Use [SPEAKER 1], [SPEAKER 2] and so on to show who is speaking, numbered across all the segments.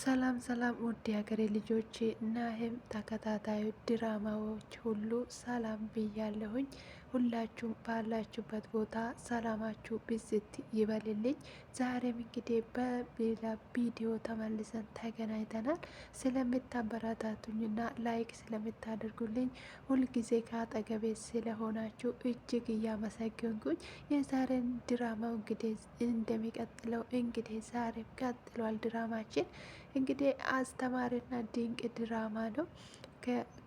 [SPEAKER 1] ሰላም ሰላም ውድ የሀገሬ ልጆች ናሂም ተከታታዩ ድራማዎች ሁሉ ሰላም ብያለሁኝ። ሁላችሁም ባላችሁበት ቦታ ሰላማችሁ ብዝት ይበልልኝ። ዛሬም እንግዲህ በሌላ ቪዲዮ ተመልሰን ተገናኝተናል። ስለምታበረታቱኝና ላይክ ስለምታደርጉልኝ ሁልጊዜ ከአጠገቤ ስለሆናችሁ እጅግ እያመሰገንኩኝ የዛሬን ድራማው እንግዲህ እንደሚቀጥለው እንግዲህ ዛሬም ቀጥሏል ድራማችን። እንግዲህ አስተማሪና ድንቅ ድራማ ነው።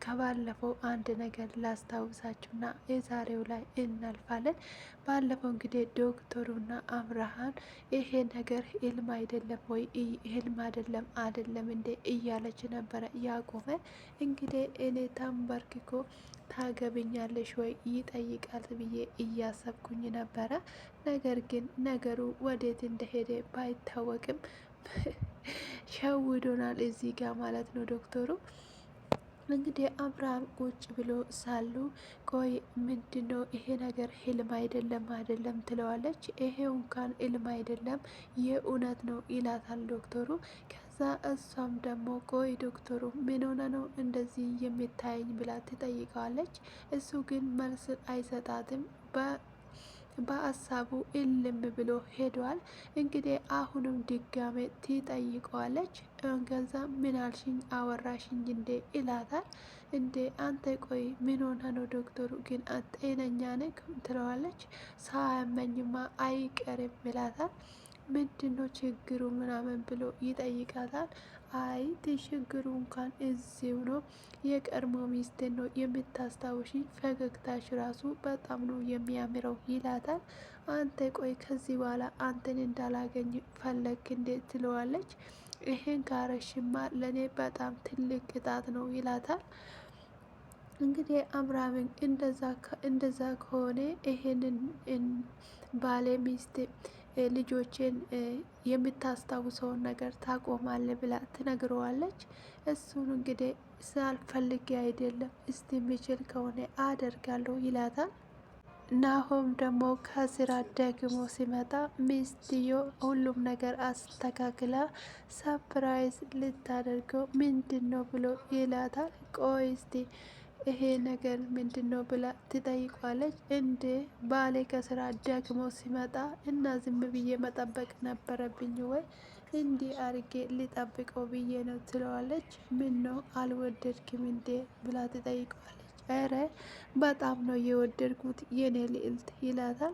[SPEAKER 1] ከባለፈው አንድ ነገር ላስታውሳችሁና የዛሬው ላይ እናልፋለን። ባለፈው እንግዲህ ዶክተሩና አብርሃን ይሄ ነገር ህልም አይደለም ወይ ህልም አይደለም እንዴ እያለች ነበረ ያቆመ። እንግዲህ እኔ ተንበርክኮ ታገብኛለሽ ወይ ይጠይቃል ብዬ እያሰብኩኝ ነበረ። ነገር ግን ነገሩ ወዴት እንደሄደ ባይታወቅም ሸውዶናል እዚህ ጋር ማለት ነው ዶክተሩ። እንግዲህ አብርሃም ቁጭ ብሎ ሳሉ ቆይ ምንድነው ይሄ ነገር ህልም አይደለም ትለዋለች። ይሄው እንኳን ህልም አይደለም የእውነት ነው ይላታል ዶክተሩ። ከዛ እሷም ደግሞ ቆይ ዶክተሩ ምን ሆነ ነው እንደዚህ የሚታየኝ ብላ ትጠይቀዋለች። እሱ ግን መልስ አይሰጣትም። በሀሳቡ እልም ብሎ ሄዷል። እንግዲህ አሁንም ድጋሜ ትጠይቀዋለች። ከዛ ምን አልሽኝ አወራሽኝ እንዴ ይላታል። እንዴ አንተ ቆይ ምን ሆነ ነው ዶክተሩ ግን ጤነኛ ነህ ትለዋለች። ሳያመኝማ አይቀርም ይላታል። ምንድነው ችግሩ ምናምን ብሎ ይጠይቃታል። አይ ችግሩ እንኳን እዚው ነው። የቀድሞ ሚስቴን ነው የምታስታውሽኝ፣ ፈገግታሽ ራሱ በጣም ነው የሚያምረው ይላታል። አንተ ቆይ ከዚህ በኋላ አንተን እንዳላገኝ ፈለግ እንዴ ትለዋለች። ይሄን ካረሽማ ለእኔ በጣም ትልቅ ቅጣት ነው ይላታል። እንግዲህ አብርሃምን እንደዛ ከሆነ ይሄንን ባለ ሚስት ልጆችን የምታስታውሰውን ነገር ታቆማለ ብላ ትነግረዋለች። እሱን እንግዲህ ሳልፈልግ አይደለም እስቲ የሚችል ከሆነ አደርጋለሁ ይላታል። ናሆም ደግሞ ከስራ ደግሞ ሲመጣ ሚስትዮ ሁሉም ነገር አስተካክላ ሰፕራይዝ ልታደርገው ምንድን ነው ብሎ ይላታል። ቆይ እስቲ ይሄ ነገር ምንድን ነው ብላ ትጠይቋለች። እንደ ባሌ ከስራ ደግሞ ሲመጣ እና ዝም ብዬ መጠበቅ ነበረብኝ ወይ እንዲህ አርጌ ሊጠብቀው ብዬ ነው ትለዋለች። ምን ነው አልወደድክም እንዴ ብላ ትጠይቀዋለች። ኧረ በጣም ነው የወደድኩት የኔ ልዕልት ይላታል።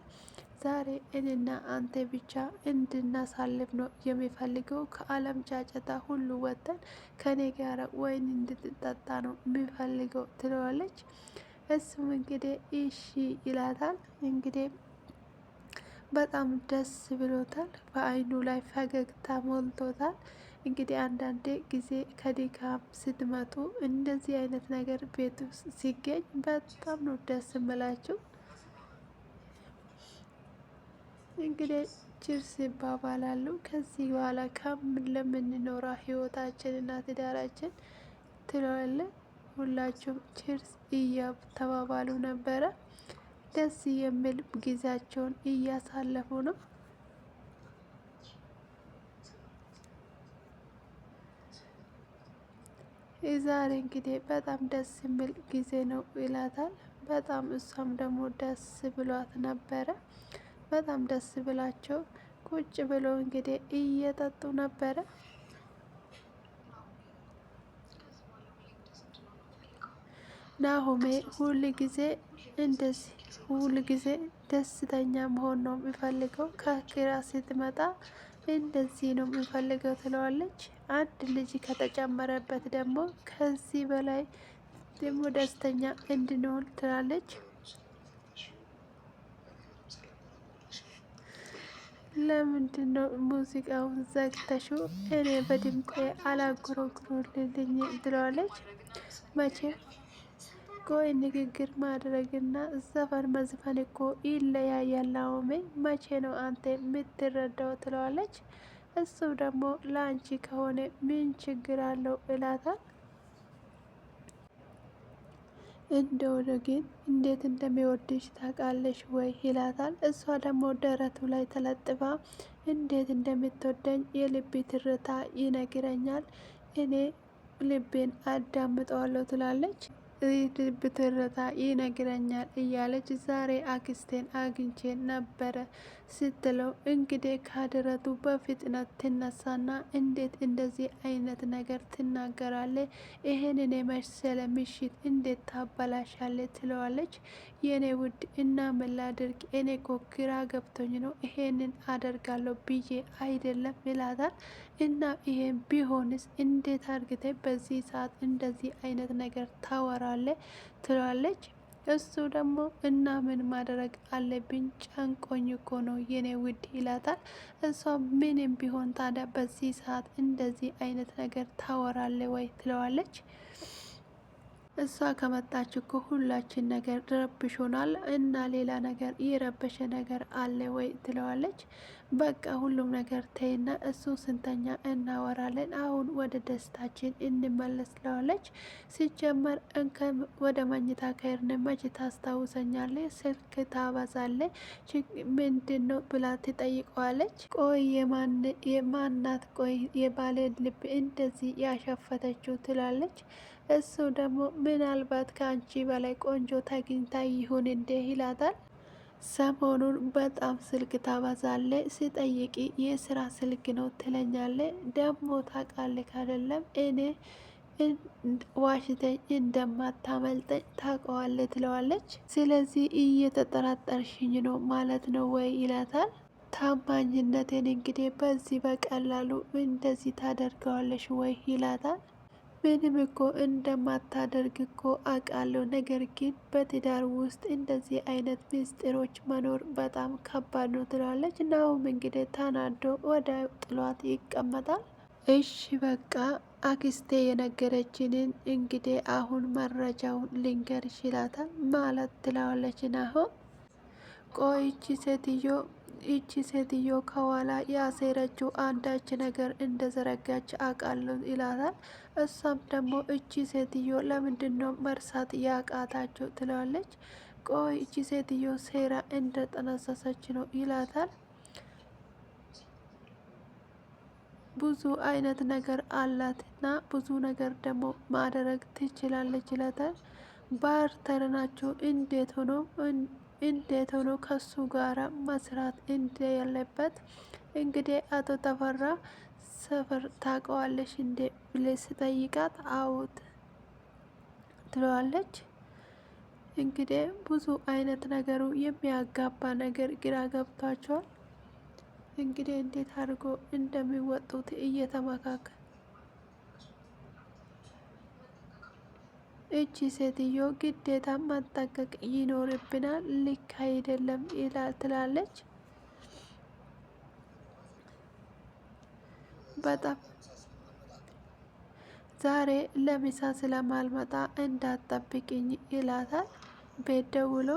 [SPEAKER 1] ዛሬ እኔና አንተ ብቻ እንድናሳልፍ ነው የሚፈልገው። ከዓለም ጫጨታ ሁሉ ወጥተን ከኔ ጋር ወይን እንድትጠጣ ነው የሚፈልገው ትለዋለች። እሱም እንግዲህ እሺ ይላታል። እንግዲህ በጣም ደስ ብሎታል። በአይኑ ላይ ፈገግታ ሞልቶታል። እንግዲህ አንዳንዴ ጊዜ ከድካም ስትመጡ እንደዚህ አይነት ነገር ቤት ውስጥ ሲገኝ በጣም ነው ደስ ምላችሁ። እንግዲህ ችርስ ይባባላሉ። ከዚህ በኋላ ከምን ለምንኖረው ህይወታችን እና ትዳራችን ትለዋለ። ሁላችሁም ችርስ እያተባባሉ ነበረ። ደስ የሚል ጊዜያቸውን እያሳለፉ ነው። ዛሬ እንግዲህ በጣም ደስ የሚል ጊዜ ነው ይላታል። በጣም እሷም ደግሞ ደስ ብሏት ነበረ። በጣም ደስ ብላቸው ቁጭ ብለው እንግዲህ እየጠጡ ነበረ። ናሆሜ ሁል ጊዜ ደስተኛ መሆን ነው የሚፈልገው። ከኪራ ስትመጣ እንደዚህ ነው የሚፈልገው ትለዋለች። አንድ ልጅ ከተጨመረበት ደግሞ ከዚህ በላይ ደግሞ ደስተኛ እንድንሆን ትላለች። ለምንድነው ሙዚቃውን ዘግተሽው? እኔ በድምጤ አላጎረጎረልኝ ትለዋለች። መቼም ቆይ ንግግር ማድረግና ዘፈን መዝፈን እኮ ይለያያል ናሆሜ፣ መቼ ነው አንተ የምትረዳው ትለዋለች። እሱ ደግሞ ለአንቺ ከሆነ ምን ችግር አለው እላታል። እንደሆነ ግን እንዴት እንደሚወድሽ ታውቃለሽ ወይ ይላታል። እሷ ደግሞ ደረቱ ላይ ተለጥፋ እንዴት እንደምትወደኝ የልቤ ትርታ ይነግረኛል። እኔ ልቤን አዳምጠዋለሁ ትላለች። ልብ ትርታ ይነግረኛል እያለች ዛሬ አክስቴን አግኝቼ ነበረ ስትለው እንግዲህ ከድረቱ በፍጥነት ትነሳና እንዴት እንደዚህ አይነት ነገር ትናገራለ? ይሄንን የመሰለ ምሽት እንዴት ታበላሻለ? ትለዋለች። የኔ ውድ እና ምን ላድርግ? እኔ እኮ ግራ ገብቶኝ ነው ይሄንን አደርጋለሁ ብዬ አይደለም ይላታል። እና ይሄን ቢሆንስ እንዴት አርግተ በዚህ ሰዓት እንደዚህ አይነት ነገር ታወራለ? ትለዋለች። እሱ ደግሞ እና ምን ማድረግ አለብኝ? ጨንቆኝ እኮ ነው የኔ ውድ ይላታል። እሷ ምንም ቢሆን ታዲያ በዚህ ሰዓት እንደዚህ አይነት ነገር ታወራለ ወይ? ትለዋለች። እሷ ከመጣች እኮ ሁላችን ነገር ረብሾናል እና ሌላ ነገር የረበሸ ነገር አለ ወይ? ትለዋለች። በቃ ሁሉም ነገር ተይና እሱ ስንተኛ እናወራለን፣ አሁን ወደ ደስታችን እንመለስ ትለዋለች። ሲጀመር እንከም ወደ መኝታ ከሄድን መች ታስታውሰኛለ? ስልክ ታበዛለ ምንድን ነው ብላ ትጠይቀዋለች። ቆይ የማናት? ቆይ የባለ ልብ እንደዚህ ያሸፈተችው? ትላለች። እሱ ደግሞ ምናልባት ከአንቺ በላይ ቆንጆ ተገኝታ ይሁን እንዴ ይላታል። ሰሞኑን በጣም ስልክ ታበዛለ፣ ስጠይቂ የስራ ስልክ ነው ትለኛለ። ደግሞ ታውቃለህ አይደለም እኔ ዋሽተኝ እንደማታመልጠኝ ታውቀዋለ ትለዋለች። ስለዚህ እየተጠራጠርሽኝ ነው ማለት ነው ወይ? ይላታል። ታማኝነቴን እንግዲህ በዚህ በቀላሉ እንደዚህ ታደርገዋለሽ ወይ? ይላታል። ምንም እኮ እንደማታደርግ እኮ አውቃለሁ። ነገር ግን በትዳር ውስጥ እንደዚህ አይነት ምስጢሮች መኖር በጣም ከባድ ነው ትላለች። ናሁም እንግዲህ ተናዶ ወደ ጥሏት ይቀመጣል። እሺ በቃ አክስቴ የነገረችንን እንግዲህ አሁን መረጃውን ልንገርሽ ይላታል። ማለት ትለዋለች ናሁም። ቆይቺ ሴትዮ ከኋላ ያሴረችው አንዳች ነገር እንደዘረጋች አውቃለሁ ይላታል። እሷም ደግሞ እቺ ሴትዮ ለምንድን ነው መርሳት ያቃታቸው? ትለዋለች። ቆይ እቺ ሴትዮ ሴራ እንደጠነሰሰች ነው ይላታል። ብዙ አይነት ነገር አላትና ብዙ ነገር ደግሞ ማድረግ ትችላለች ይላታል። ባርተር ናቸው እንዴት ሆኖ ከሱ ጋራ መስራት እንደያለበት እንግዲህ አቶ ተፈራ ሰፈር ታውቀዋለሽ እንዴ ብለ ስጠይቃት አውት ትለዋለች። እንግዲህ ብዙ አይነት ነገሩ የሚያጋባ ነገር ግራ ገብቷቸዋል። እንግዲህ እንዴት አድርጎ እንደሚወጡት እየተመካከ እቺ ሴትዮ ግዴታ ማጠንቀቅ ይኖርብናል፣ ልክ አይደለም ይላል ትላለች። በጣም ዛሬ ለምሳ ስለማልመጣ እንዳትጠብቅኝ ይላታል። ቤት ደውሎ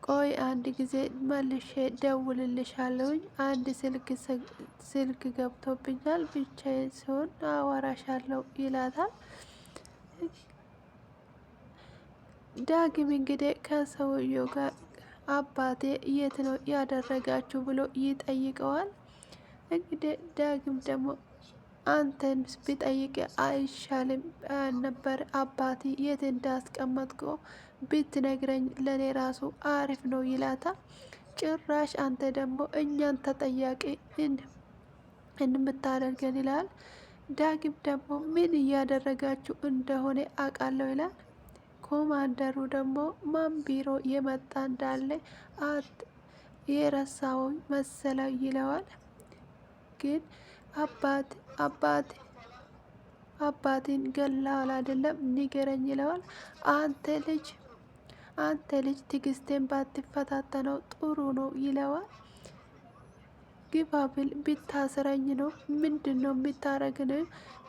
[SPEAKER 1] ቆይ አንድ ጊዜ መልሼ ደውልልሻለሁኝ፣ አንድ ስልክ ገብቶብኛል፣ ብቻዬን ሲሆን አወራሻለሁ ይላታል። ዳግም እንግዲህ ከሰውየው ጋር አባቴ የት ነው ያደረጋችሁ ብሎ ይጠይቀዋል። እንግዲህ ዳግም ደግሞ አንተን ቢጠይቅ አይሻልም ነበር? አባቴ የት እንዳስቀመጥከው ብትነግረኝ ለኔ ራሱ አሪፍ ነው ይላታል። ጭራሽ አንተ ደግሞ እኛን ተጠያቂ እንምታደርገን ይላል። ዳግም ደግሞ ምን እያደረጋችሁ እንደሆነ አውቃለሁ ይላል። ኮማንደሩ ደግሞ ማን ቢሮ የመጣ እንዳለ የረሳው መሰለው ይለዋል። ግን አባቴን ገላል አይደለም ንገረኝ ይለዋል። አንተ ልጅ ትግስቴን ባትፈታተነው ጥሩ ነው ይለዋል። ግባብል ብታስረኝ ነው ምንድን ነው የምታረግን?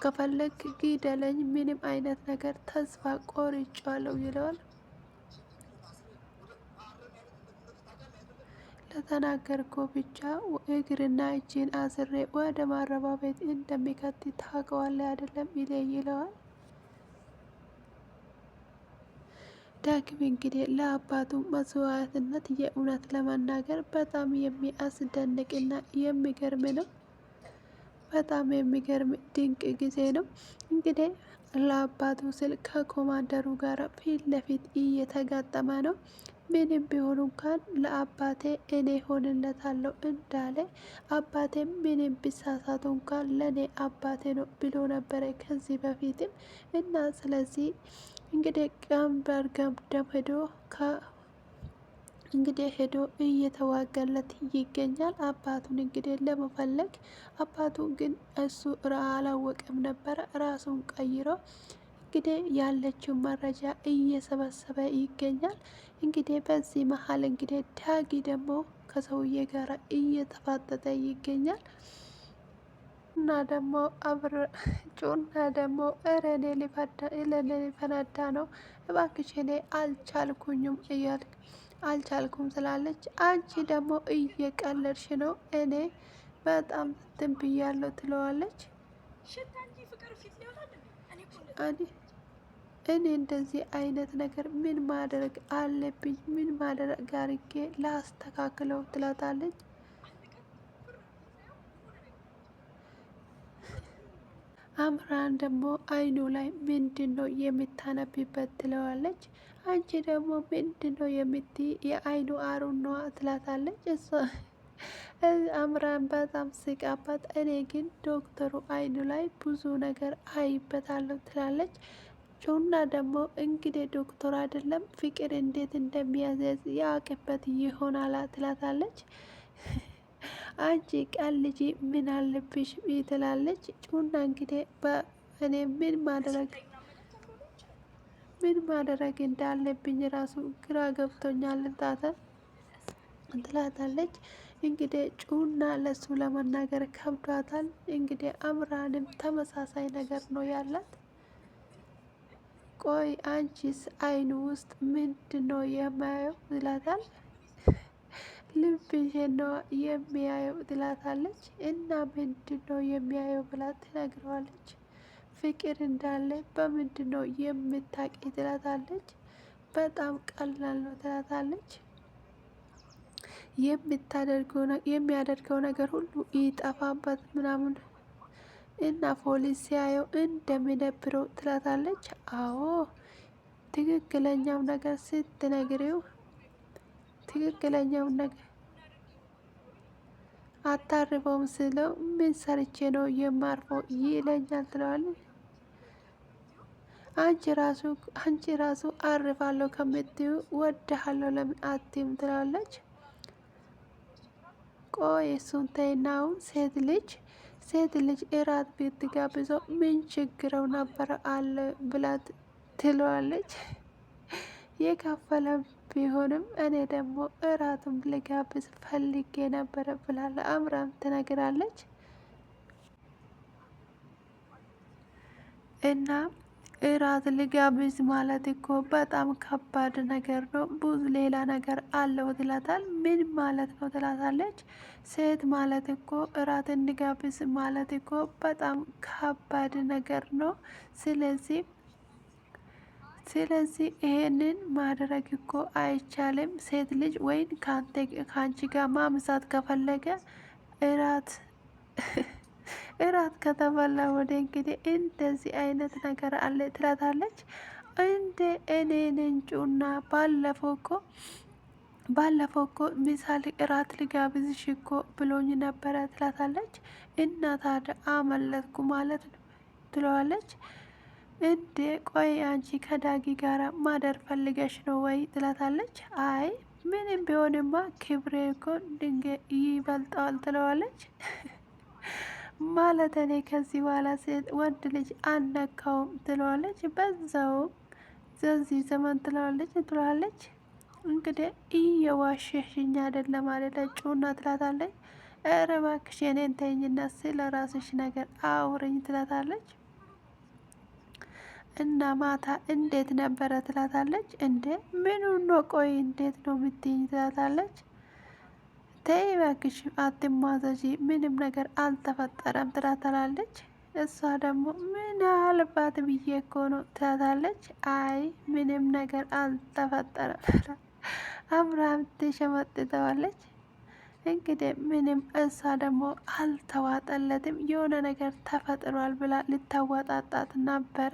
[SPEAKER 1] ከፈለግ ግደለኝ፣ ምንም አይነት ነገር ተስፋ ቆርጫለሁ ይለዋል። ለተናገርኮ ብቻ እግርና እጅን አስሬ ወደ ማረባ ቤት እንደሚከት ታውቀዋለህ አይደለም ይለዋል። ዳግም እንግዲህ ለአባቱ መስዋዕትነት የእውነት ለመናገር በጣም የሚያስደንቅና የሚገርም ነው። በጣም የሚገርም ድንቅ ጊዜ ነው። እንግዲህ ለአባቱ ስል ከኮማንደሩ ጋር ፊት ለፊት እየተጋጠመ ነው። ምንም ቢሆን እንኳን ለአባቴ እኔ ሆንለታለሁ እንዳለ አባቴ ምንም ቢሳሳቱ እንኳን ለእኔ አባቴ ነው ብሎ ነበረ ከዚህ በፊትም እና ስለዚህ እንግዲህ ቀን በርገም ደም ሄዶ እንግዲህ ሄዶ እየተዋጋለት ይገኛል። አባቱን እንግዲህ ለመፈለግ አባቱ ግን እሱ አላወቀም ነበረ። ራሱን ቀይሮ እንግዲህ ያለችው መረጃ እየሰበሰበ ይገኛል። እንግዲህ በዚህ መሀል እንግዲህ ዳጊ ደግሞ ከሰውዬ ጋር እየተፋጠጠ ይገኛል። እና ደግሞ ጩና ደግሞ እረኔ ሊፈነዳ ነው እባክሽ እኔ አልቻልኩኝም እያልክ አልቻልኩም ስላለች አንቺ ደግሞ እየቀለድሽ ነው እኔ በጣም ትንብያለሁ ትለዋለች። እኔ እንደዚህ አይነት ነገር ምን ማድረግ አለብኝ? ምን ማድረግ አድርጌ ላስተካክለው ትላታለች። አምራን ደግሞ አይኑ ላይ ምንድን ነው የምታነቢበት ትለዋለች። አንቺ ደግሞ ምንድን ነው የምትይ? የአይኑ አሩን ነዋ ትላታለች። እሷ አምራን በጣም ስቃባት፣ እኔ ግን ዶክተሩ አይኑ ላይ ብዙ ነገር አይበታለሁ ትላለች። ጩና ደግሞ እንግዲህ ዶክተር አይደለም ፍቅር እንዴት እንደሚያዘዝ ያውቅበት ይሆናላ ትላታለች። አንቺ ቃል ልጅ ምን አለብሽ ትላለች። ጩና እንግዲህ በእኔ ምን ማድረግ እንዳለብኝ ራሱ ግራ ገብቶኛል ትላታለች። እንግዲህ ጩና ለሱ ለመናገር ከብዷታል። እንግዲህ አምራንም ተመሳሳይ ነገር ነው ያላት። ቆይ አንቺስ አይኑ ውስጥ ምንድን ነው የማየው ይላታል። ልብሽን ነው የሚያየው ትላታለች። እና ምንድን ነው የሚያየው ብላ ትነግረዋለች። ፍቅር እንዳለ በምንድን ነው የምታቂ ትላታለች። በጣም ቀላል ነው ትላታለች። የሚያደርገው ነገር ሁሉ ይጠፋበት ምናምን እና ፖሊስ ሲያየው እንደሚደብረው ትላታለች። አዎ ትክክለኛው ነገር ስትነግሪው ትክክለኛው ነገር አታርፈውም ስለው ምን ሰርቼ ነው የማርፈው ይለኛል ትለዋለች። አንቺ ራሱ አርፋለሁ ከምትዩ ወድሃለሁ ለምን አትይም ትላለች። ቆይ እሱን ተይና አሁን ሴት ልጅ እራት ቤት ጋብዘው ምን ችግረው ነበረ አለ ብላት ትለዋለች። የከፈለ ቢሆንም እኔ ደግሞ እራቱን ልጋብዝ ፈልጌ ነበረ ብላለ አምራም ትነግራለች። እና እራት ልጋብዝ ማለት እኮ በጣም ከባድ ነገር ነው፣ ብዙ ሌላ ነገር አለው ትላታል። ምን ማለት ነው ትላታለች። ሴት ማለት እኮ እራት እንጋብዝ ማለት እኮ በጣም ከባድ ነገር ነው። ስለዚህ ይሄንን ማድረግ እኮ አይቻልም። ሴት ልጅ ወይን ከአንቺ ጋር ማምሳት ከፈለገ እራት ከተበላ ወደ እንግዲህ እንደዚህ አይነት ነገር አለ ትላታለች። እንደ እኔ ነንጩና ባለፈው እኮ ምሳሌ እራት ልጋብዝሽ እኮ ብሎኝ ነበረ ትላታለች። እና ታዲያ አመለጥኩ ማለት ነው ትለዋለች። እንዴ ቆይ አንቺ ከዳጊ ጋር ማደር ፈልገሽ ነው ወይ ትላታለች። አይ ምንም ቢሆንማ ክብሬ እኮ ድንጋይ ይበልጠዋል ትለዋለች። ማለት እኔ ከዚህ በኋላ ሴት ወንድ ልጅ አነካውም ትለዋለች። በዛውም ዘዚህ ዘመን ትለዋለች። እንግዲህ እየዋሸሽኝ አይደለም ጩና ትላታለች። ኧረ እባክሽ የኔን ተይኝና ስለ ራስሽ ነገር አውርኝ ትላታለች። እና ማታ እንዴት ነበረ ትላታለች። እንዴ ምኑ ነው ቆይ እንዴት ነው የምትይኝ ትላታለች። ተይ እባክሽ አትሟዘዢ ምንም ነገር አልተፈጠረም ትላታለች። እሷ ደግሞ ምናልባት ብዬ እኮ ነው ትላታለች። አይ ምንም ነገር አልተፈጠረም ብላ አብርሃም ትሸመጥተዋለች። እንግዲህ ምንም እሷ ደግሞ አልተዋጠለትም የሆነ ነገር ተፈጥሯል ብላ ልታወጣጣት ነበረ።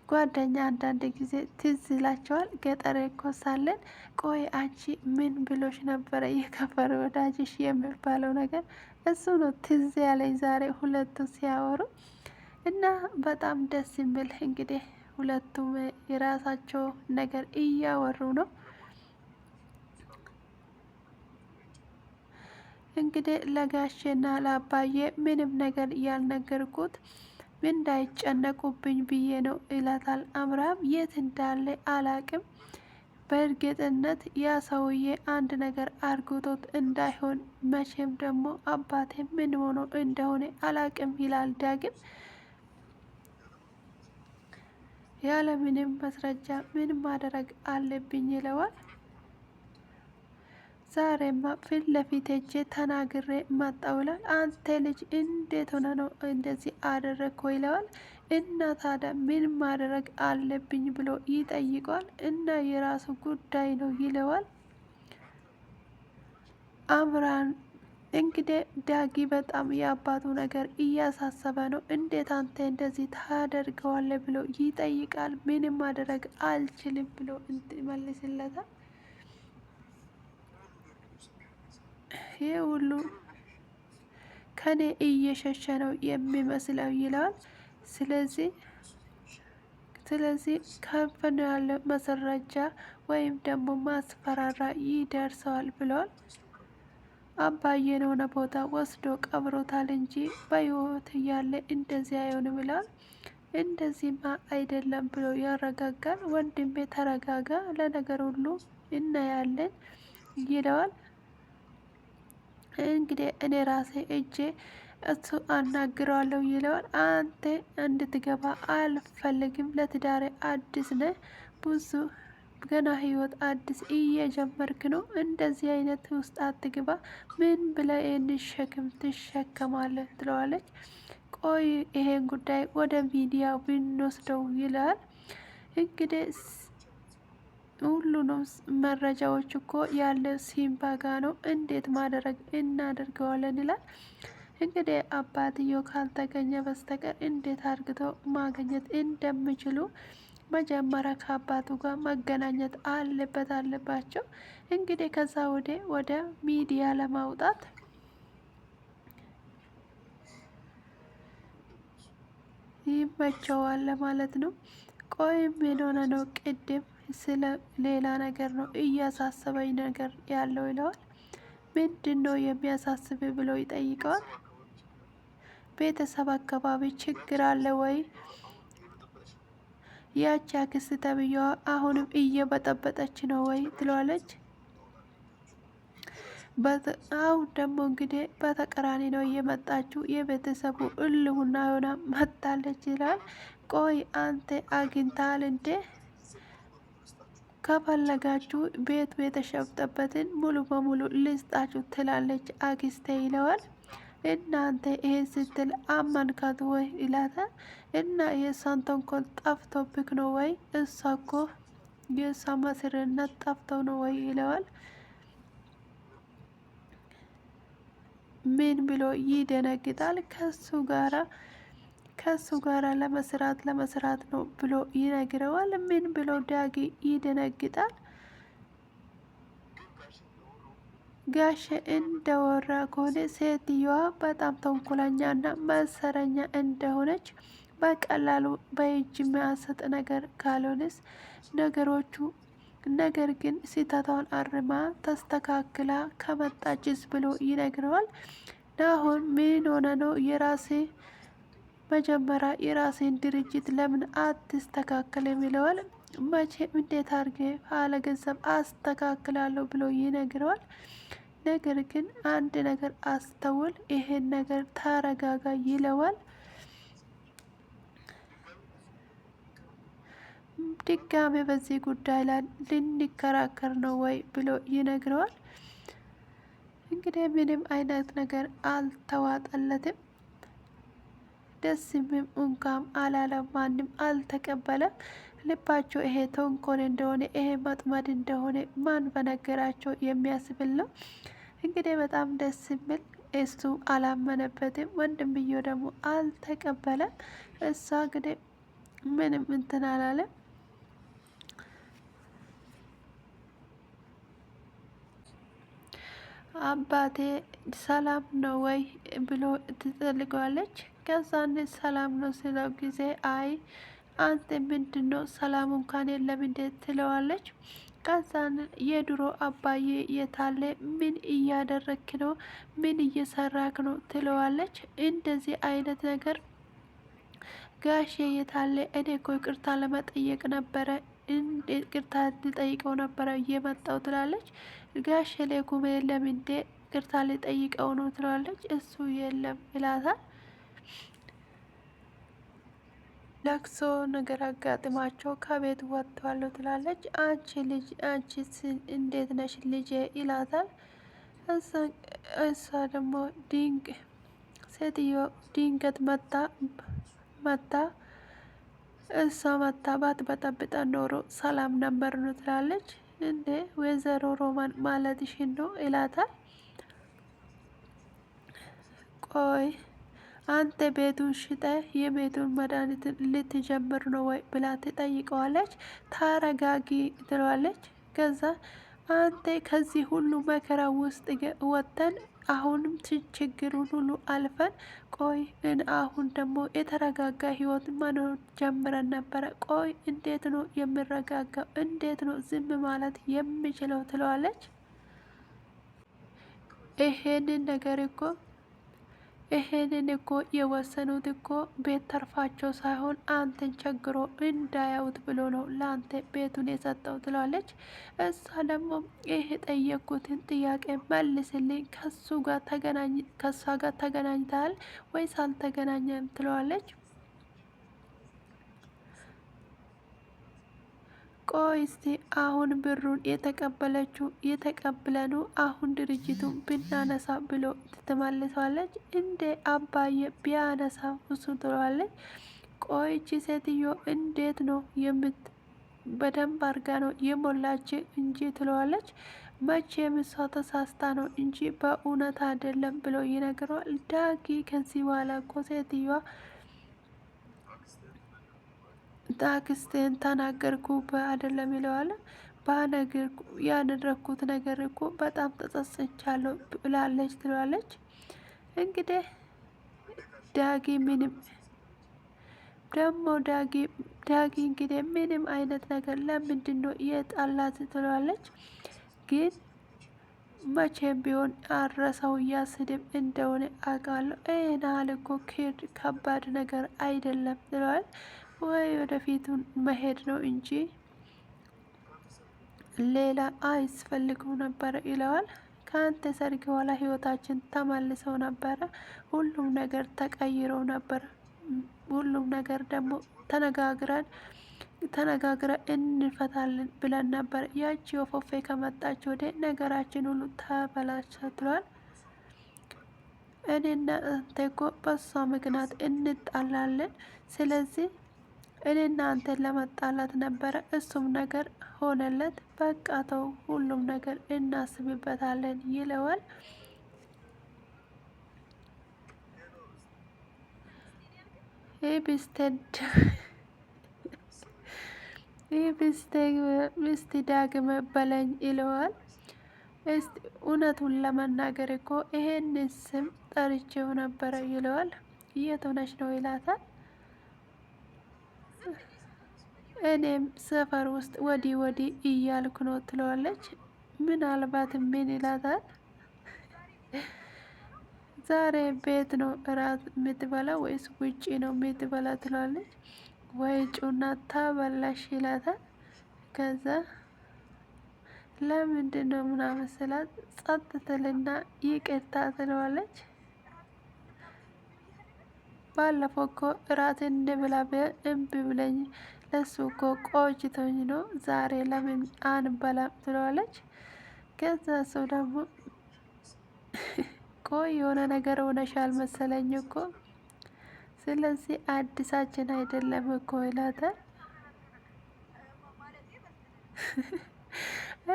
[SPEAKER 1] ጓደኛ አንዳንድ ጊዜ ትዝ ይላቸዋል። ገጠር እኮ ሳለን ቆይ አንቺ ምን ብሎሽ ነበረ የከበረ ወዳጅሽ የሚባለው ነገር እሱ ነው ትዝ ያለኝ ዛሬ ሁለቱ ሲያወሩ እና በጣም ደስ የሚል እንግዲህ ሁለቱም የራሳቸው ነገር እያወሩ ነው። እንግዲህ ለጋሼና ለአባዬ ምንም ነገር ያልነገርኩት እንዳይጨነቁብኝ ብዬ ነው ይላታል አምራም። የት እንዳለ አላቅም። በእርግጥነት ያ ሰውዬ አንድ ነገር አርግቶት እንዳይሆን መቼም ደግሞ አባቴ ምን ሆኖ እንደሆነ አላቅም ይላል ዳግም። ያለምንም ማስረጃ ምን ማድረግ አለብኝ ይለዋል። ዛሬማ ፊት ለፊት ሄጄ ተናግሬ መጣሁ ይላል። አንተ ልጅ እንዴት ሆነ ነው እንደዚህ አደረግከው ይለዋል። እና ታዲያ ምን ማድረግ አለብኝ ብሎ ይጠይቀዋል። እና የራሱ ጉዳይ ነው ይለዋል። አምራን እንግዲህ ዳጊ በጣም የአባቱ ነገር እያሳሰበ ነው። እንዴት አንተ እንደዚህ ታደርገዋለህ ብሎ ይጠይቃል። ምንም ማድረግ አልችልም ብሎ ይመልስለታል። ይህ ሁሉ ከኔ እየሸሸ ነው የሚመስለው ይለዋል። ስለዚህ ከፍን ያለ ማስረጃ ወይም ደግሞ ማስፈራራ ይደርሰዋል ብለዋል። አባዬን የሆነ ቦታ ወስዶ ቀብሮታል እንጂ በሕይወት እያለ እንደዚህ አይሆንም ይለዋል። እንደዚህማ አይደለም ብሎ ያረጋጋል። ወንድሜ ተረጋጋ፣ ለነገር ሁሉ እናያለን ይለዋል። እንግዲህ እኔ ራሴ እጄ እሱ አናግረዋለሁ ይለዋል። አንተ እንድትገባ አልፈልግም፣ ለትዳሬ አዲስ ነ ብዙ ገና ህይወት አዲስ እየጀመርክ ነው። እንደዚህ አይነት ውስጥ አትግባ። ምን ብለህ ይህን ሸክም ትሸከማለህ? ትለዋለች። ቆይ ይሄን ጉዳይ ወደ ሚዲያ ብንወስደው ይላል። እንግዲህ ሁሉንም መረጃዎች እኮ ያለ ሲምባ ጋ ነው። እንዴት ማድረግ እናደርገዋለን ይላል። እንግዲህ አባትየው ካልተገኘ በስተቀር እንዴት አድርገው ማግኘት እንደሚችሉ መጀመሪያ ከአባቱ ጋር መገናኘት አለባቸው። እንግዲህ ከዛ ወደ ሚዲያ ለማውጣት ይመቸዋል ማለት ነው። ቆይ ምን ሆነ ነው? ቅድም ስለ ሌላ ነገር ነው እያሳሰበኝ ነገር ያለው ይለዋል። ምንድን ነው የሚያሳስብ ብሎ ይጠይቀዋል። ቤተሰብ አካባቢ ችግር አለ ወይ? ያቺ አክስት ተብዬዋ አሁንም እየበጠበጠች ነው ወይ? ትለዋለች። አሁን ደግሞ እንግዲህ በተቀራኒ ነው እየመጣችው የቤተሰቡ እልውና ሆና መጣለች ይላል። ቆይ አንተ አግኝታል እንዴ? ከፈለጋችሁ ቤቱ የተሸጠበትን ሙሉ በሙሉ ልስጣችሁ ትላለች አክስቴ ይለዋል። እናንተ ይሄን ስትል አመንካት ወይ ይላታል። እና የእሷን ተንኮል ጠፍቶብክ ነው ወይ? እሷ እኮ የእሷ መስርነት ጠፍተው ነው ወይ ይለዋል። ምን ብሎ ይደነግጣል። ከሱ ጋራ ለመስራት ነው ብሎ ይነግረዋል። ምን ብሎ ዳጊ ይደነግጣል። ጋሼ እንደወራ ከሆነ ሴትዮዋ በጣም ተንኮለኛና መሰረኛ እንደሆነች በቀላሉ በእጅ የሚያሰጥ ነገር ካልሆነስ ነገር ግን ስህተቷን አርማ ተስተካክላ ከመጣችስ ብሎ ይነግረዋል። ናሆን ምን ሆነ ነው? መጀመሪያ የራሴን ድርጅት ለምን አትስተካከልም? ይለዋል። መቼም እንዴት አድርጌ ካለ ገንዘብ አስተካክላለሁ ብሎ ይነግረዋል። ነገር ግን አንድ ነገር አስተውል፣ ይሄን ነገር ተረጋጋ ይለዋል። ድጋሜ በዚህ ጉዳይ ላይ ልንከራከር ነው ወይ ብሎ ይነግረዋል። እንግዲህ ምንም አይነት ነገር አልተዋጠለትም። ደስ እንኳን አላለም፣ ማንም አልተቀበለም። ልባቸው ይሄ ተንኮል እንደሆነ ይሄ መጥመድ እንደሆነ ማን በነገራቸው የሚያስብል ነው። እንግዲህ በጣም ደስ የሚል እሱ አላመነበትም፣ ወንድምየው ደግሞ አልተቀበለም። እሷ እንግዲህ ምንም እንትን አላለም። አባቴ ሰላም ነው ወይ ብሎ ትጠልቀዋለች። ከዛን ሰላም ነው ስለው ጊዜ አይ አንተ ምንድን ነው ሰላም እንኳን የለም እንዴት ትለዋለች። ከዛን የድሮ አባዬ የታለ? ምን እያደረክ ነው? ምን እየሰራክ ነው? ትለዋለች። እንደዚህ አይነት ነገር ጋሼ የታለ? እኔ እኮ ይቅርታ ለመጠየቅ ነበረ፣ ይቅርታ ልጠይቀው ነበረ እየመጣው ትላለች። ጋሼ ለጉሜ የለም እንዴ? ይቅርታ ልጠይቀው ነው ትላለች። እሱ የለም ይላታል። ለቅሶ ነገር አጋጥማቸው ከቤት ወጥተዋለሁ ትላለች። አንቺ ልጅ አንቺ እንዴት ነሽ ልጄ ይላታል። እሷ ደግሞ ሴትዮ ድንገት መታ እሷ መታ ባትበጠብጠን ኖሮ ሰላም ነበር ነው ትላለች። እንዴ ወይዘሮ ሮማን ማለትሽን ነው ይላታል። ቆይ አንተ ቤቱን ሽጠ የቤቱን መድኃኒት ልትጀምር ነው ወይ ብላ ትጠይቀዋለች። ታረጋጊ ትለዋለች። ከዛ አንተ ከዚህ ሁሉ መከራ ውስጥ ወጥተን አሁንም ችግሩን ሁሉ አልፈን ቆይ አሁን ደግሞ የተረጋጋ ህይወት መኖር ጀምረን ነበረ። ቆይ እንዴት ነው የምረጋጋው? እንዴት ነው ዝም ማለት የምችለው? ትለዋለች። ይሄንን እኮ የወሰኑት እኮ ቤት ተርፋቸው ሳይሆን አንተን ቸግሮ እንዳያዩት ብሎ ነው ለአንተ ቤቱን የሰጠው ትለዋለች። እሷ ደግሞ ይሄ ጠየቅኩትን ጥያቄ መልስልኝ፣ ከሷ ጋር ተገናኝተሃል ወይስ አልተገናኘም? ትለዋለች። ቆይ እስቲ አሁን ብሩን የተቀበለኑ አሁን ድርጅቱን ብናነሳ ብሎ ትመልሰዋለች። እንደ አባዬ ቢያነሳ እሱ ትለዋለች። ቆይቺ ሴትዮ እንዴት ነው በደንብ አርጋ ነው የሞላች እንጂ ትለዋለች። መቼም እሷ ተሳስታ ነው እንጂ በእውነት አይደለም ብሎ ይነግረዋል። ዳጊ ከዚህ በኋላ እኮ ሴትዮዋ ታክስቴን ተናገርኩ አይደለም ይለዋል። ባነገር ያደረኩት ነገር እኮ በጣም ተጸጽቻለሁ ብላለች ትለዋለች። እንግዲህ ዳጊ ምንም ደግሞ ዳጊ እንግዲህ ምንም አይነት ነገር ለምንድን ነው የጣላት ትለዋለች። ግን መቼም ቢሆን አረሰው እያስድብ እንደሆነ አውቃለሁ። ይህን ያህል እኮ ከባድ ነገር አይደለም ትለዋል። ወይ ወደፊቱን መሄድ ነው እንጂ ሌላ አያስፈልገው ነበረ ይለዋል። ከአንተ ሰርግ በኋላ ህይወታችን ተመልሰው ነበረ። ሁሉም ነገር ተቀይረው ነበረ። ሁሉም ነገር ደግሞ ተነጋግረን እንፈታለን ብለን ነበር። ያቺ ወፎፌ ከመጣች ወደ ነገራችን ሁሉ ተበላሽቷል። እኔና አንተ እኮ በሷ ምክንያት እንጣላለን። ስለዚህ እኔና አንተን ለመጣላት ነበረ። እሱም ነገር ሆነለት። በቃ ተው፣ ሁሉም ነገር እናስብበታለን ይለዋል። ሚስት ዳግም በለኝ ይለዋል። እስቲ እውነቱን ለመናገር እኮ ይሄን ስም ጠርቼው ነበረ ይለዋል። የት ሆነች ነው ይላታል። እኔም ሰፈር ውስጥ ወዲህ እያልኩ ነው ትለዋለች። ምናልባት ምን ይላታል? ዛሬ ቤት ነው እራት የምትበላ ወይስ ውጪ ነው የምትበላ ትለዋለች። ወይ ጩና ታበላሽ ይላታል። ከዛ ለምንድን ነው ምናምን ስላት ጸጥ ትልና ይቅርታ ትለዋለች። ባለፈው እኮ እራት እንብላ እምቢ ብለኝ ለሱ እኮ ቆይቶኝ ነው ዛሬ ለምን አንበላም ትለዋለች። ከዛ ሰው ደግሞ ቆይ የሆነ ነገር ሆነሻል መሰለኝ እኮ ስለዚህ አዲሳችን አይደለም እኮ ይላታል።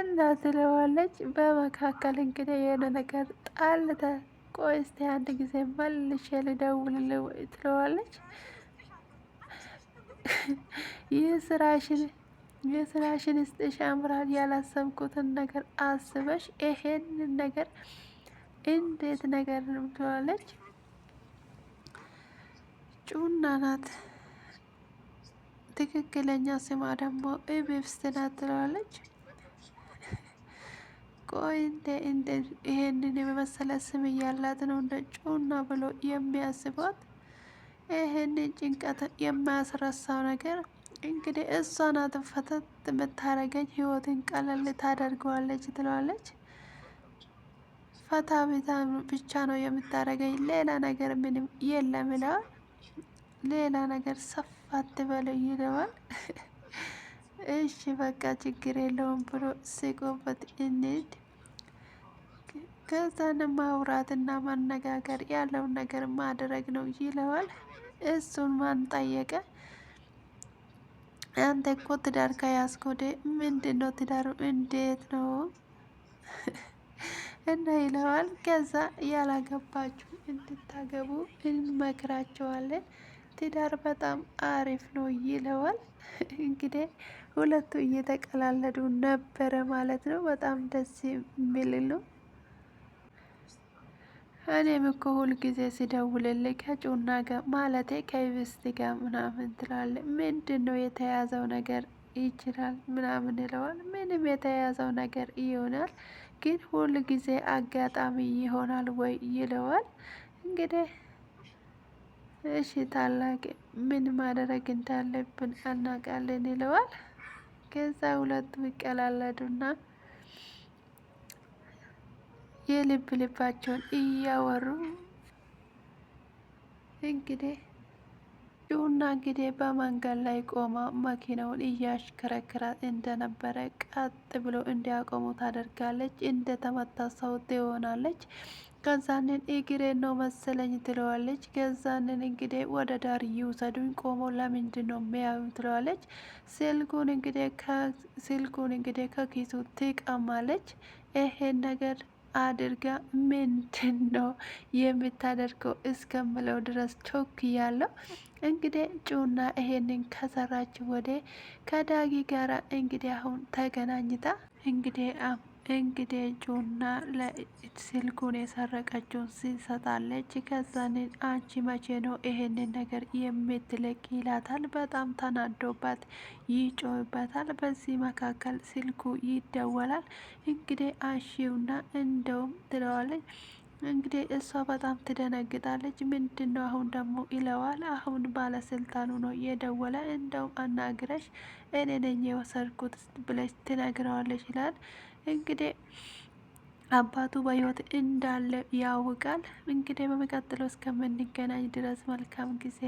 [SPEAKER 1] እና ትለዋለች። በመካከል እንግዲህ የሆነ ነገር ጣልተ ቆይ እስቲ አንድ ጊዜ መልሼ ልደውልልህ ትለዋለች። የስራሽን ስጥሽ ያምራል። ያላሰብኩትን ነገር አስበሽ ይሄንን ነገር እንዴት ነገር ነው ትለዋለች። ጩና ናት ትክክለኛ ስሟ ደግሞ ኢቢብስት ናት ትለዋለች። ቆይ እንደ ይሄንን የመሰለ ስም እያላት ነው እንደ ጩና ብሎ የሚያስቧት? ይሄንን ጭንቀት የማያስረሳው ነገር እንግዲህ እሷ ናት ፈተት የምታረገኝ፣ ህይወትን ቀለል ታደርገዋለች ትለዋለች። ፈታ ብቻ ነው የምታረገኝ፣ ሌላ ነገር ምንም የለም ይለዋል። ሌላ ነገር ሰፋ አትበለው ይለዋል። እሺ በቃ ችግር የለውም ብሎ ስቆበት እንሂድ። ከዛን ማውራትና ማነጋገር ያለውን ነገር ማድረግ ነው ይለዋል። እሱን ማን ጠየቀ? አንተ እኮ ትዳር ከያዝክ ወዲህ ምንድን ነው ትዳሩ እንዴት ነው እና ይለዋል። ከዛ ያላገባችሁ እንድታገቡ እንመክራቸዋለን፣ ትዳር በጣም አሪፍ ነው ይለዋል። እንግዲህ ሁለቱ እየተቀላለዱ ነበረ ማለት ነው። በጣም ደስ የሚል ነው። እኔም እኮ ሁል ጊዜ ሲደውልልኝ ከጩና ጋር ማለቴ ከኢቢስት ጋር ምናምን ትላለ። ምንድን ነው የተያዘው ነገር ይችላል ምናምን ይለዋል። ምንም የተያዘው ነገር ይሆናል፣ ግን ሁል ጊዜ አጋጣሚ ይሆናል ወይ ይለዋል። እንግዲህ እሺ ታላቅ ምን ማድረግ እንዳለብን አናውቃለን ይለዋል። ከዛ ሁለቱ ይቀላለዱና የልብ ልባቸውን እያወሩ እንግዲህ ጩና እንግዲህ በመንገድ ላይ ቆማ መኪናውን እያሽከረከራት እንደነበረ ቀጥ ብሎ እንዲያቆሙ ታደርጋለች። እንደተመታ ሰው ትሆናለች። ከዛንን እግሬን ነው መሰለኝ ትለዋለች። ከዛንን እንግዲህ ወደ ዳር ይውሰዱኝ፣ ቆሞ ለምንድን ነው የሚያዩ ትለዋለች። ስልኩን እንግዲህ ከኪሱ ትቀማለች። ይሄን ነገር አድርጋ ምንድን ነው የምታደርገው እስከምለው ድረስ ቾክ ያለው እንግዲህ ጩና ይሄንን ከሰራች ወደ ከዳጊ ጋራ እንግዲህ አሁን ተገናኝታ እንግዲህ ጩና ስልኩን የሰረቀችውን ሲሰጣለች። ከዛንን አንቺ መቼ ነው ይሄንን ነገር የምትለቅ ይላታል። በጣም ተናዶባት ይጮህበታል። በዚህ መካከል ስልኩ ይደወላል። እንግዲህ አንሺውና እንደውም ትለዋለች። እንግዲህ እሷ በጣም ትደነግጣለች። ምንድን ነው አሁን ደግሞ ይለዋል። አሁን ባለስልጣኑ ነው የደወለ፣ እንደውም አናግረሽ እኔ ነኝ የወሰድኩት ብለሽ ትነግረዋለች ይላል። እንግዲህ አባቱ በህይወት እንዳለ ያውቃል። እንግዲህ በሚቀጥለው እስከምንገናኝ ድረስ መልካም ጊዜ